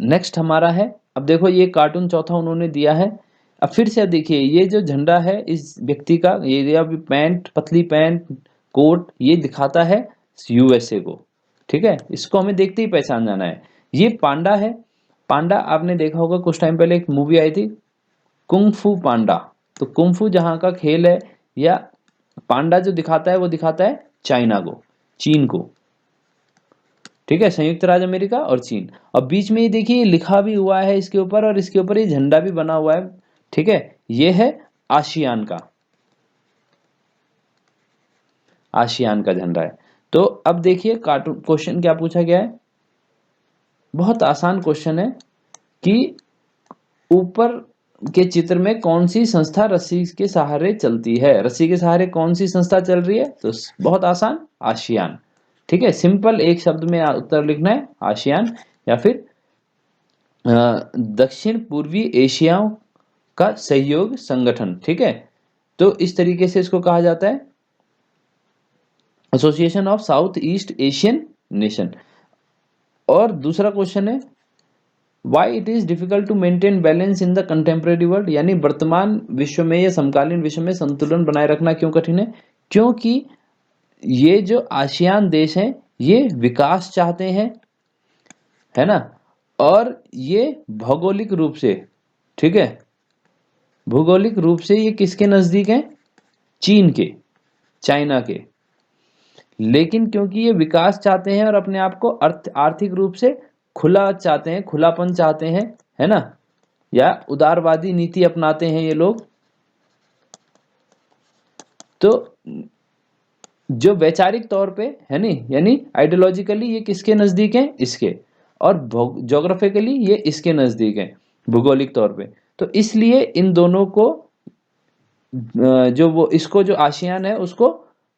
Next हमारा है, अब देखो ये कार्टून चौथा उन्होंने दिया है। अब फिर से देखिए ये जो झंडा है इस व्यक्ति का, ये अभी पैंट, पतली पैंट, कोट, ये दिखाता है यूएसए को। ठीक है, इसको हमें देखते ही पहचान जाना है। ये पांडा है। पांडा आपने देखा होगा, कुछ टाइम पहले एक मूवी आई थी कुंग फू पांडा। तो कुंग फू जहाँ का खेल है, या पांडा जो दिखाता है वो दिखाता है चाइना को, चीन को। ठीक है, संयुक्त राज्य अमेरिका और चीन। अब बीच में ये देखिए लिखा भी हुआ है इसके ऊपर, और इसके ऊपर ये झंडा भी बना हुआ है। ठीक है, ये है आसियान का, आसियान का झंडा है। तो अब देखिए कार्टून क्वेश्चन क्या पूछा गया है, बहुत आसान क्वेश्चन है कि ऊपर के चित्र में कौन सी संस्था रस्सी के सहारे चलती है। रस्सी के सहारे कौन सी संस्था चल रही है, तो बहुत आसान, आसियान। ठीक है, सिंपल एक शब्द में उत्तर लिखना है, आसियान। या फिर दक्षिण पूर्वी एशिया का सहयोग संगठन। ठीक है, तो इस तरीके से इसको कहा जाता है, association of South East Asian nation. और दूसरा क्वेश्चन है, why it is difficult to maintain balance in the contemporary world, यानी वर्तमान विश्व में या समकालीन विश्व में संतुलन बनाए रखना क्यों कठिन है। क्योंकि ये जो आसियान देश हैं ये विकास चाहते हैं, है ना, और ये भौगोलिक रूप से, ठीक है, भौगोलिक रूप से ये किसके नजदीक हैं, चीन के, चाइना के। लेकिन क्योंकि ये विकास चाहते हैं और अपने आप को आर्थिक रूप से खुला चाहते हैं, खुलापन चाहते हैं, है ना, या उदारवादी नीति अपनाते हैं ये लोग, तो जो वैचारिक तौर पे है नहीं, यानी आइडियोलॉजिकली ये किसके नजदीक हैं, इसके, और ज्योग्राफिकली ये इसके नजदीक हैं, भूगोलिक तौर पे। तो इसलिए इन दोनों को जो वो इसको जो आसियान है उसको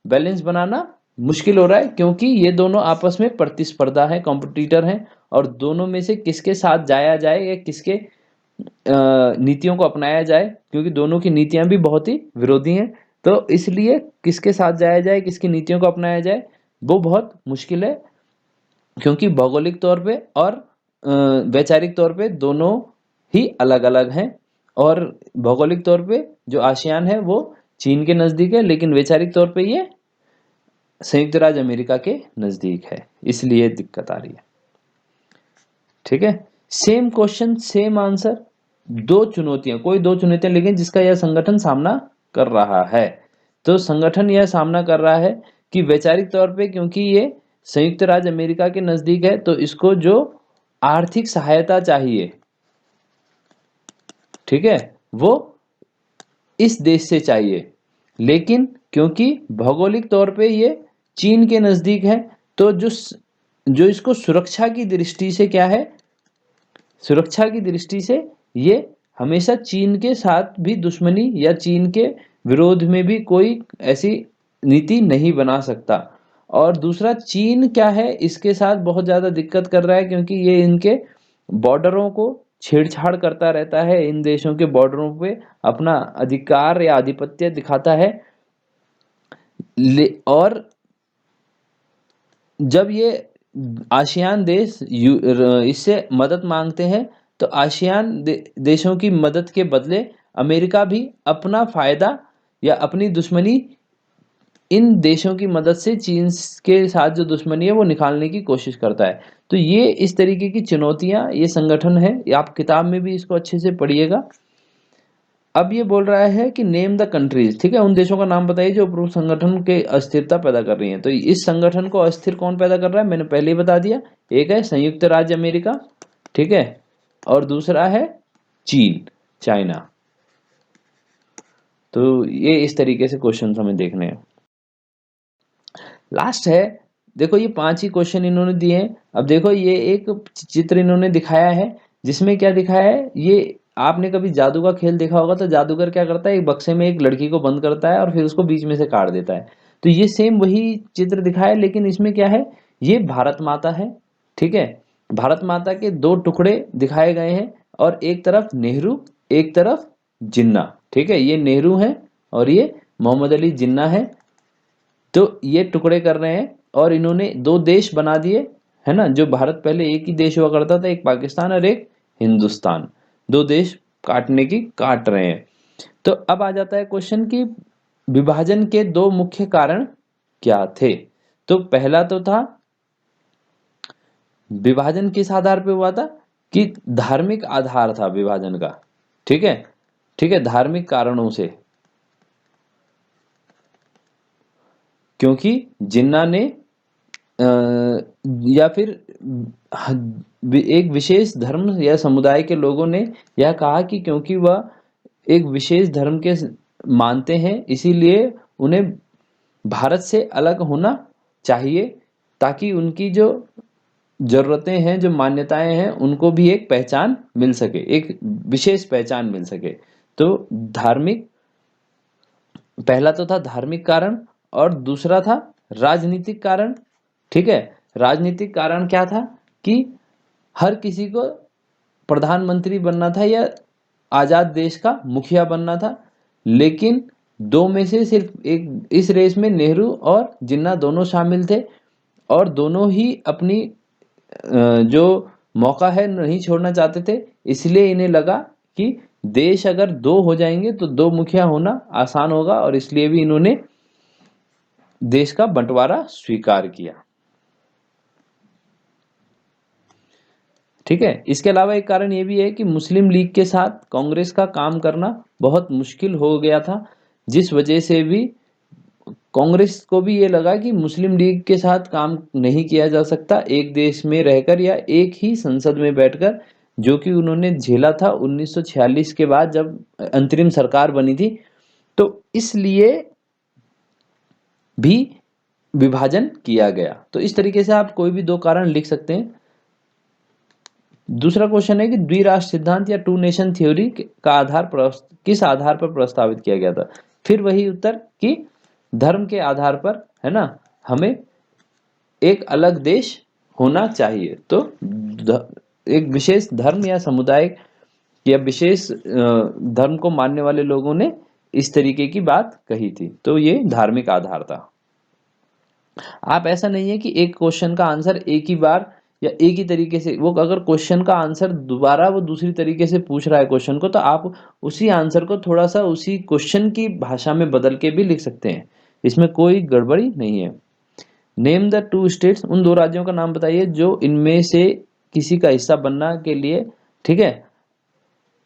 बैलेंस बनाना मुश्किल हो रहा है, क्योंकि ये दोनों आपस में प्रतिस्पर्धा है, कॉम्पिटिटर हैं, और दोनों में से किसके साथ जाया जाए या किसके नीतियों को अपनाया जाए, क्योंकि दोनों की नीतियां भी बहुत ही विरोधी हैं। तो इसलिए किसके साथ जाया जाए, किसकी नीतियों को अपनाया जाए, वो बहुत मुश्किल है, क्योंकि भौगोलिक तौर पे और वैचारिक तौर पे दोनों ही अलग अलग हैं। और भौगोलिक तौर पे जो आसियान है वो चीन के नज़दीक है, लेकिन वैचारिक तौर पे ये संयुक्त राज्य अमेरिका के नज़दीक है, इसलिए दिक्कत आ रही है। ठीक है, सेम क्वेश्चन सेम आंसर, दो चुनौतियां, कोई दो चुनौतियां, लेकिन जिसका यह संगठन सामना कर रहा है। तो संगठन यह सामना कर रहा है कि वैचारिक तौर पे क्योंकि ये संयुक्त राज्य अमेरिका के नजदीक है, तो इसको जो आर्थिक सहायता चाहिए, ठीक है, वो इस देश से चाहिए। लेकिन क्योंकि भौगोलिक तौर पे ये चीन के नजदीक है, तो जो इसको सुरक्षा की दृष्टि से क्या है, सुरक्षा की दृष्टि से ये हमेशा चीन के साथ भी दुश्मनी या चीन के विरोध में भी कोई ऐसी नीति नहीं बना सकता। और दूसरा, चीन क्या है, इसके साथ बहुत ज़्यादा दिक्कत कर रहा है, क्योंकि ये इनके बॉर्डरों को छेड़छाड़ करता रहता है, इन देशों के बॉर्डरों पे अपना अधिकार या आधिपत्य दिखाता है। और जब ये आसियान देश इससे मदद मांगते हैं, तो आसियान देशों की मदद के बदले अमेरिका भी अपना फायदा या अपनी दुश्मनी इन देशों की मदद से चीन के साथ जो दुश्मनी है वो निकालने की कोशिश करता है। तो ये इस तरीके की चुनौतियां ये संगठन है, आप किताब में भी इसको अच्छे से पढ़िएगा। अब ये बोल रहा है कि नेम द कंट्रीज, ठीक है, उन देशों का नाम बताइए जो उपरोक्त संगठन के अस्थिरता पैदा कर रही हैं। तो इस संगठन को अस्थिर कौन पैदा कर रहा है, मैंने पहले ही बता दिया, एक है संयुक्त राज्य अमेरिका, ठीक है, और दूसरा है चीन, चाइना। तो ये इस तरीके से क्वेश्चन हमें देखने हैं। लास्ट है, देखो ये 5 ही क्वेश्चन इन्होंने दिए हैं। अब देखो ये एक चित्र इन्होंने दिखाया है, जिसमें क्या दिखाया है, ये आपने कभी जादू का खेल देखा होगा, तो जादूगर क्या करता है, एक बक्से में एक लड़की को बंद करता है और फिर उसको बीच में से काट देता है। तो ये सेम वही चित्र दिखाया है, लेकिन इसमें क्या है, ये भारत माता है, ठीक है, भारत माता के 2 टुकड़े दिखाए गए हैं, और एक तरफ नेहरू, एक तरफ जिन्ना, ठीक है, ये नेहरू है और ये मोहम्मद अली जिन्ना है। तो ये टुकड़े कर रहे हैं और इन्होंने 2 देश बना दिए, है ना, जो भारत पहले एक ही देश हुआ करता था, एक पाकिस्तान और एक हिंदुस्तान, दो देश काटने की काट रहे हैं। तो अब आ जाता है क्वेश्चन कि विभाजन के दो मुख्य कारण क्या थे। तो पहला तो था, विभाजन किस आधार पे हुआ था, कि धार्मिक आधार था विभाजन का। ठीक है, ठीक है, धार्मिक कारणों से, क्योंकि जिन्ना ने या फिर एक विशेष धर्म या समुदाय के लोगों ने यह कहा कि क्योंकि वह एक विशेष धर्म के मानते हैं, इसीलिए उन्हें भारत से अलग होना चाहिए, ताकि उनकी जो जरूरतें हैं, जो मान्यताएं हैं, उनको भी एक पहचान मिल सके, एक विशेष पहचान मिल सके। तो धार्मिक, पहला तो था धार्मिक कारण, और दूसरा था राजनीतिक कारण। ठीक है, राजनीतिक कारण क्या था, कि हर किसी को प्रधानमंत्री बनना था या आजाद देश का मुखिया बनना था, लेकिन दो में से सिर्फ एक, इस रेस में नेहरू और जिन्ना दोनों शामिल थे, और दोनों ही अपनी जो मौका है नहीं छोड़ना चाहते थे। इसलिए इन्हें लगा कि देश अगर दो हो जाएंगे तो दो मुखिया होना आसान होगा, और इसलिए भी इन्होंने देश का बंटवारा स्वीकार किया। ठीक है, इसके अलावा एक कारण ये भी है कि मुस्लिम लीग के साथ कांग्रेस का काम करना बहुत मुश्किल हो गया था, जिस वजह से भी कांग्रेस को भी ये लगा कि मुस्लिम लीग के साथ काम नहीं किया जा सकता एक देश में रहकर या एक ही संसद में बैठकर, जो कि उन्होंने झेला था 1946 के बाद जब अंतरिम सरकार बनी थी। तो इसलिए भी विभाजन किया गया। तो इस तरीके से आप कोई भी दो कारण लिख सकते हैं। दूसरा क्वेश्चन है कि द्विराष्ट्र सिद्धांत या टू नेशन थ्योरी का आधार किस आधार पर प्रस्तावित किया गया था। फिर वही उत्तर कि धर्म के आधार पर, है ना, हमें एक अलग देश होना चाहिए। तो एक विशेष धर्म या समुदाय या विशेष धर्म को मानने वाले लोगों ने इस तरीके की बात कही थी। तो ये धार्मिक आधार था। आप, ऐसा नहीं है कि एक क्वेश्चन का आंसर एक ही बार या एक ही तरीके से, वो अगर क्वेश्चन का आंसर दोबारा वो दूसरी तरीके से पूछ रहा है क्वेश्चन को, तो आप उसी आंसर को थोड़ा सा उसी क्वेश्चन की भाषा में बदल के भी लिख सकते हैं, इसमें कोई गड़बड़ी नहीं है। नेम द टू स्टेट्स, उन दो राज्यों का नाम बताइए जो इनमें से किसी का हिस्सा बनना के लिए, ठीक है,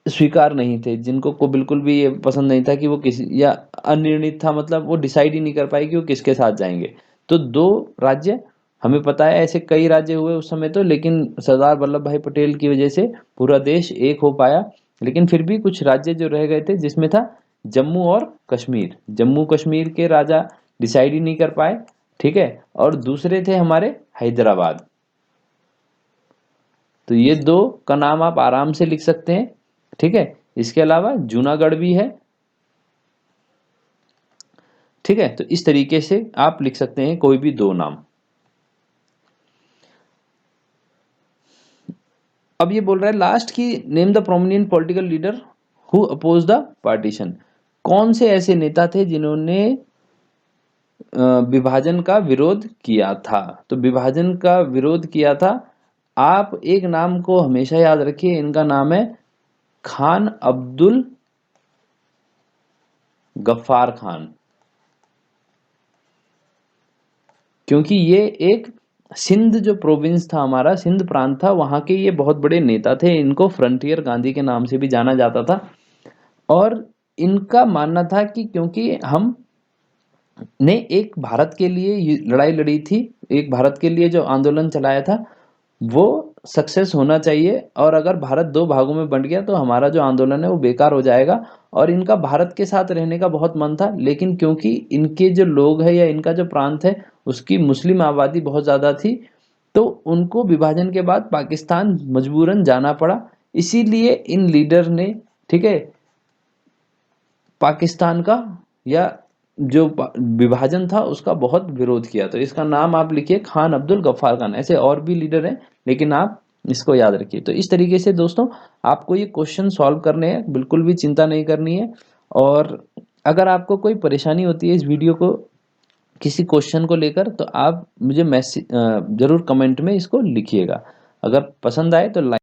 स्वीकार नहीं थे, जिनको को बिल्कुल भी ये पसंद नहीं था कि वो किसी, या अनिर्णित था, मतलब वो डिसाइड ही नहीं कर पाए कि वो किसके साथ जाएंगे। तो दो राज्य हमें पता है, ऐसे कई राज्य हुए उस समय तो, लेकिन सरदार वल्लभ भाई पटेल की वजह से पूरा देश एक हो पाया। लेकिन फिर भी कुछ राज्य जो रह गए थे, जिसमें था जम्मू और कश्मीर। जम्मू कश्मीर के राजा डिसाइड ही नहीं कर पाए। ठीक है, और दूसरे थे हमारे हैदराबाद। तो ये दो का नाम आप आराम से लिख सकते हैं। ठीक है, इसके अलावा जूनागढ़ भी है। ठीक है, तो इस तरीके से आप लिख सकते हैं कोई भी दो नाम। अब ये बोल रहा है लास्ट की, name the prominent political leader who oppose the partition. कौन से ऐसे नेता थे जिन्होंने विभाजन का विरोध किया था। तो विभाजन का विरोध किया था, आप एक नाम को हमेशा याद रखिए, इनका नाम है खान अब्दुल गफ्फार खान। क्योंकि ये एक सिंध जो प्रोविंस था, हमारा सिंध प्रांत था, वहां के ये बहुत बड़े नेता थे। इनको फ्रंटियर गांधी के नाम से भी जाना जाता था। और इनका मानना था कि क्योंकि हम ने एक भारत के लिए लड़ाई लड़ी थी, एक भारत के लिए जो आंदोलन चलाया था, वो सक्सेस होना चाहिए। और अगर भारत दो भागों में बंट गया तो हमारा जो आंदोलन है वो बेकार हो जाएगा। और इनका भारत के साथ रहने का बहुत मन था, लेकिन क्योंकि इनके जो लोग हैं या इनका जो प्रांत है उसकी मुस्लिम आबादी बहुत ज़्यादा थी, तो उनको विभाजन के बाद पाकिस्तान मजबूरन जाना पड़ा। इसीलिए इन लीडर ने, ठीक है, पाकिस्तान का या जो विभाजन था उसका बहुत विरोध किया। तो इसका नाम आप लिखिए खान अब्दुल गफ्फार खान। ऐसे और भी लीडर हैं, लेकिन आप इसको याद रखिए। तो इस तरीके से दोस्तों आपको ये क्वेश्चन सॉल्व करने हैं, बिल्कुल भी चिंता नहीं करनी है। और अगर आपको कोई परेशानी होती है इस वीडियो को किसी क्वेश्चन को लेकर, तो आप मुझे ज़रूर कमेंट में इसको लिखिएगा। अगर पसंद आए तो लाइक